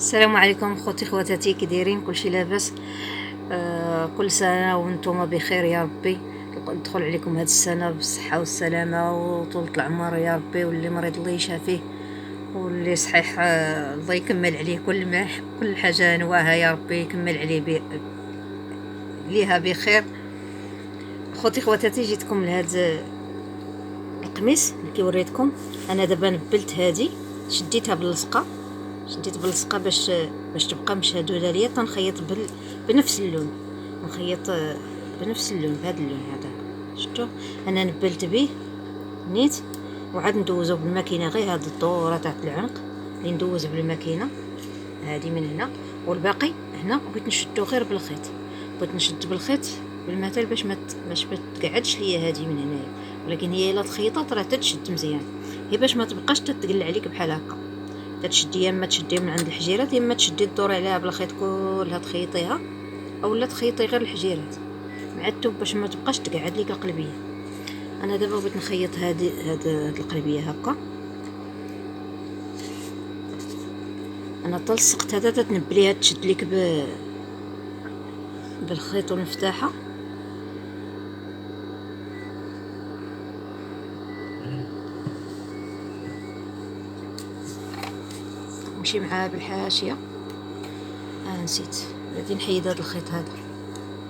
السلام عليكم خوتي خواتاتي، كي دايرين؟ كلشي لاباس؟ كل سنه وانتم بخير يا ربي. تدخل عليكم هاد السنه بالصحه والسلامه وطولة العمر يا ربي، واللي مريض الله يشافيه، واللي صحيح الله يكمل عليه كل حاجه نواها يا ربي يكمل عليه ليها بخير. خوتي خواتاتي، جيتكم لهاد القميص اللي كيوريتكم. انا دابا نبلت هادي، شديت باللصقه باش تبقى مشدوده ليا. تنخيط بنفس اللون، نخيط بنفس اللون، بهذا اللون هذا شفتوا. انا نبلت به نيت، وعاد ندوزو بالماكينه غير هاد الدوره تاع العنق اللي ندوز بالماكينه هذه من هنا، والباقي هنا بغيت نشدو غير بالخيط. بغيت نشد بالخيط بالمثل باش ما تقعدش ليا هذه من هنايا، ولكن هي الا تخيطات راه تتشد مزيان، هي باش ما تبقاش تتقل عليك بحال هكا. تشدي، يا اما تشدي من عند الحجيرات، يا اما تشدي الدور عليها بالخيط كلها تخيطيها، اولا تخيطي غير الحجيرات مع الثوب باش ما تبقاش تقعد ليك القلبيه. انا دابا بغيت نخيط هاد القلبيه هكا. انا تلصقت هذا تتنبليها تشد ليك بالخيط والمفتاحه. نمشي معاها بالحاشيه. نسيت، غادي نحيد هذا الخيط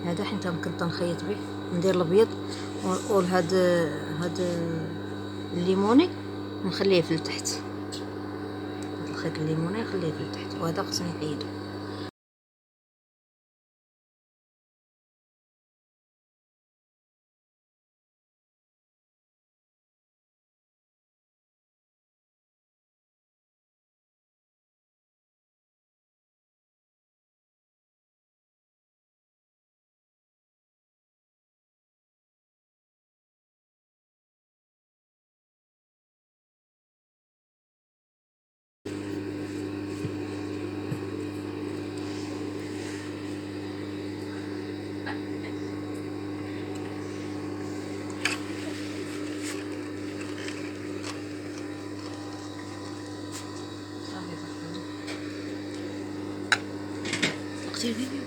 هذا حيت كنت نخيط به، ندير الابيض هاد الليموني نخليه في التحت. هاد الخيط الليموني نخليه في التحت، وهذا خصني نحيدو. وقتي الفيديو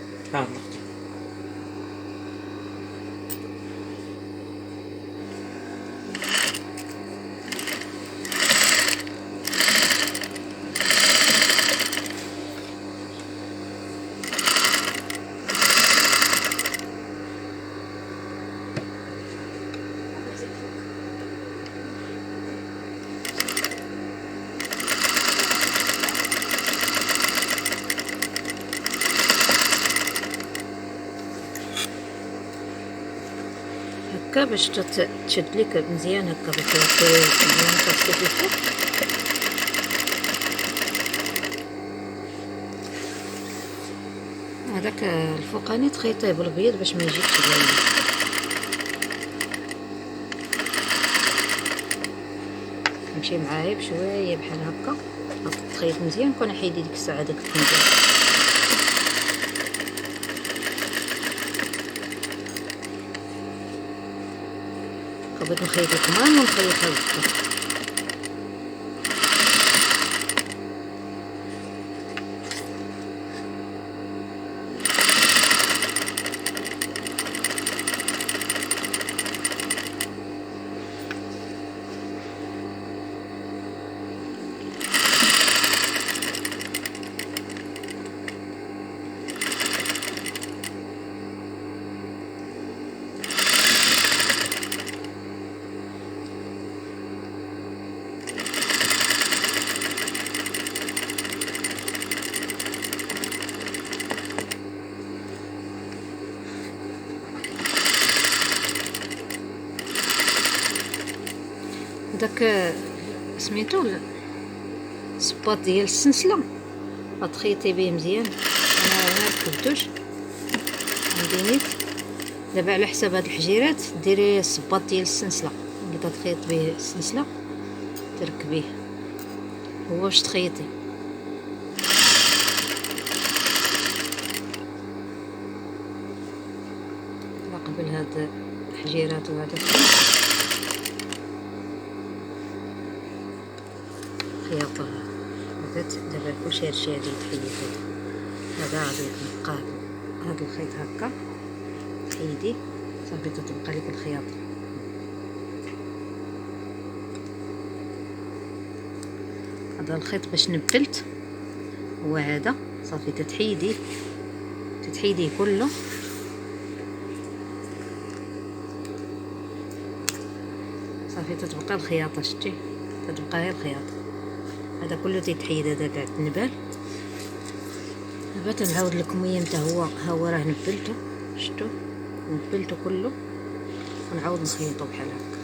هكا باش تشد ليك مزيان هكا باش مزيان تصفيت الفوق. هذاك الفوقاني تخيطيه بالبيض باش ما يجيكش باين. نمشي معايا بشويه بحال هكا، تخيط مزيان. كون حيدي ديك الساعه داك الفنجان. بغيت نخيط الكمام ونخيطها بالخيط. داك سميتو الصباط ديال السنسله غتخيطي به مزيان. انا ما ركبتوش، عندي نيت. دابا على حساب هاد الحجيرات ديري الصباط ديال السنسله اللي كتخيط به السنسله، تركبيه هو باش تخيطي. قبل هاد الحجيرات وهذا خياطة دابا كلشي هادشي هادي تحيد هذا غادي يتبقى هاد الخيط هكا تحيديه صافي تتبقى لك الخياطه. هذا الخيط باش نبلت هو هذا صافي تتحيديه كله صافي تتبقى الخياطه. شتي تتبقى غير الخياطه. هذا كله تيتحيد هذا تاع النبال. دابا تنعاود لكم هي متى هو راه نبلته. شتو نبلته كله ونعاود نخيطو بحال هكا.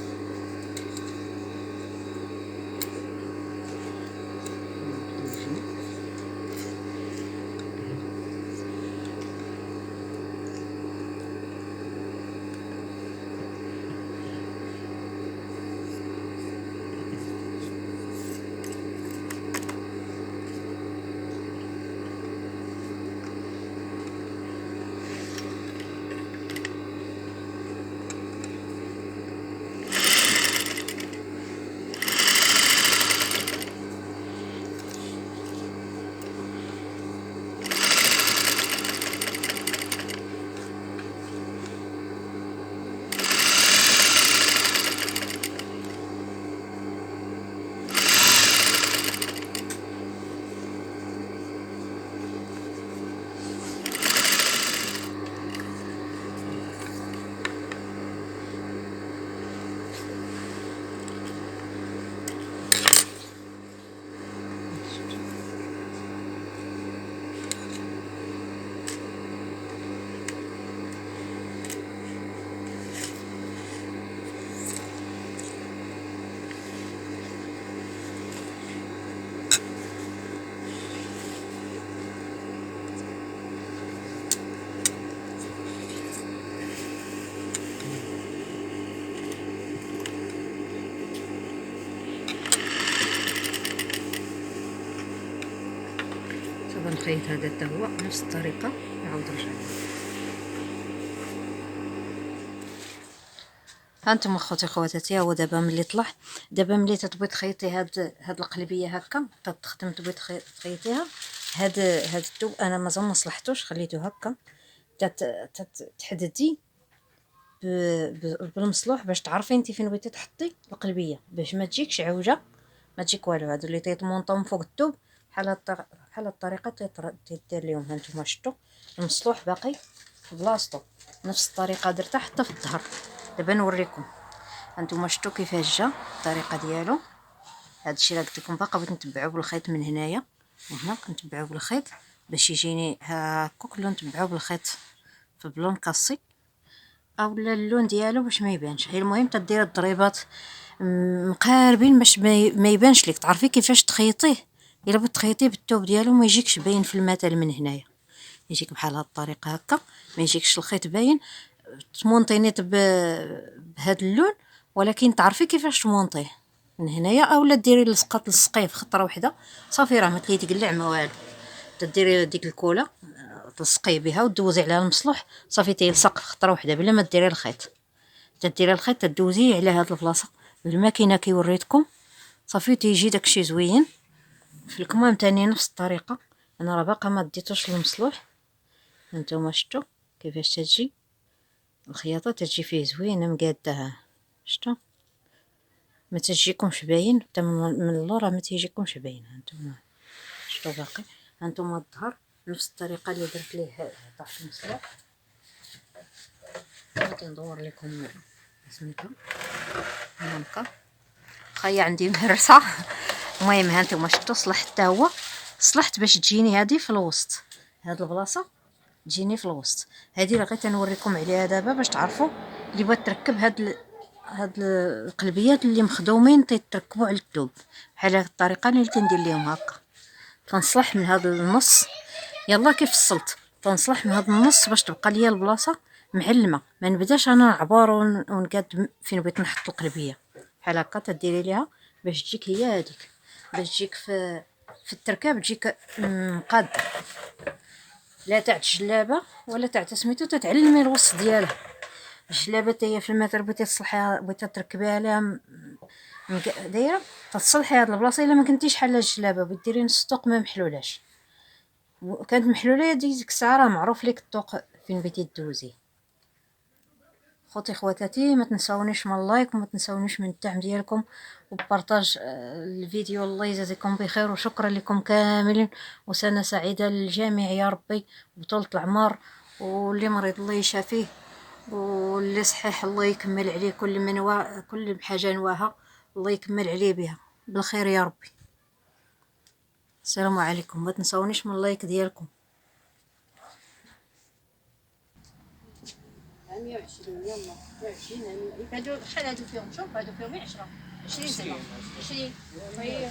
نخيط هذا حتى هو نفس الطريقه. نعاود نرجع هانتوما خوتي خواتاتي. هو دابا ملي طلع ملي تبغي تخيطي هاد القلبيه هكا تخدم تبغي تخيطيها. هاد الثوب انا مازال ما صلحتوش خليته هكا. تحددي بالمصلوح باش تعرفي انت فين بغيتي تحطي القلبيه باش ما تجيكش عوجه ما تجيك والو. هادو اللي تيطمونطو من فوق الثوب بحال الطريقه تدير ليهم. هانتوما شفتوا المصلوح باقي في بلاصتو نفس الطريقه درتها حتى في الظهر. دابا نوريكم. هانتوما شفتوا كيفاش جا الطريقه ديالو. هادشي اللي قلت لكم باقا بغيت نتبعو بالخيط من هنايا وهنا كنتبعو بالخيط باش يجيني هكا كله نتبعو بالخيط في بلون كاسي اولا اللون ديالو باش ما يبانش. هي المهم تدير الضريبات مقاربين باش ما يبانش لك. تعرفي كيفاش تخيطيه. الا بغيت تخيطيه بالثوب ديالو ما يجيكش باين في المثل من هنايا. يجيك بحال هاد الطريقه هكا ما يجيكش الخيط باين. تمونطينيت بهذا اللون ولكن تعرفي كيفاش تمونطيه من هنايا اولا ديري لصقات لصقيه في خطره واحده صافي راه ما تيتقلع ما والو. تديري ديك الكوله تلصقيه بها ودوزي عليها المصلوح صافي تيلصق في خطره واحده بلا ما ديري الخيط. تديري الخيط تدوزيه على هاد البلاصه بالماكينه كي وريتكم صافي تيجي داكشي زوين. في الكمام تاني نفس الطريقه. انا راه باقا ما ديتوش المصلوح. هانتوما شفتوا كيفاش تجي الخياطه تجي فيه زوينه مقاده. شفتوا ما تجيكمش باين حتى من اللور ما تيجيكمش باين. هانتوما شفتوا باقي. هانتوما الظهر نفس الطريقه اللي درت ليه طاح المصلوح. غادي ندور لكم سميتو هكا خايا عندي مهرسه. المهم هانتوما شفتوا صلحت حتى هو. صلحت باش تجيني هذه في الوسط. هاد البلاصه تجيني في الوسط. هذه اللي بغيت نوريكم عليها دابا باش تعرفوا اللي بغات تركب هاد القلبيات اللي مخدومين تيتركبوا على الثوب بحال هاد الطريقه اللي تندير ليهم هكا. تنصلح من هذا النص يلا كيف فصلت تنصلح من هذا النص باش تبقى ليا البلاصه معلمه. ما نبداش انا نعبر ونقاد فين بغيت نحط القلبيه بحال هكا. تديري ليها باش تجيك هي هذيك باش تجيك في التركاب تجيك مقاد لا تاع الجلابه ولا تاع سميتو. تتعلمي الوسط ديالها. الجلابه هي في المثل بغيتي تصلحيها بغيتي تركبيها لها دايره تصلحي هاد البلاصه الا ما كنتيش حاله الجلابه وديري نص طوق ما محلولاش، وكانت محلوله ديك الساعه راه معروف ليك الطوق فين بغيتي دوزيه. خوتي خواتاتي ما تنساونيش من اللايك وما تنساونيش من الدعم ديالكم وبارطاج الفيديو. الله يجازيكم بخير وشكرا لكم كاملين، وسنه سعيده للجميع يا ربي بطولة العمر. واللي مريض الله يشافيه، واللي صحيح الله يكمل عليه كل حاجه نواها الله يكمل عليه بها بالخير يا ربي. السلام عليكم، ما تنساونيش من اللايك ديالكم. 120 يلا 120 هادو شحال هادو فيهم؟ شوف هادو فيهم 10 20 زعما 20 طيب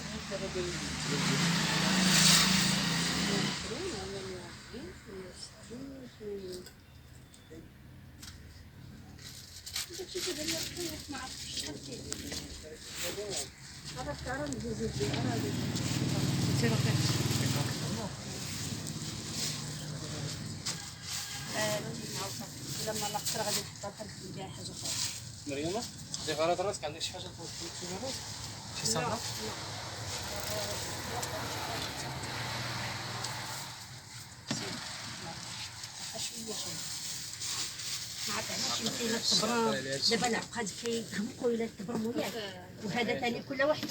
لما نقصر غادي نحطها بحال ندير حاجه اخرى. مريومه دي غرض راسك عندك شي حاجه في الراسك شي صبره؟ شويه ما عرفت علاش مثلا التبرم دابا العقاد كيغمقوا الى التبرم ياك، وهذا ثاني كل واحد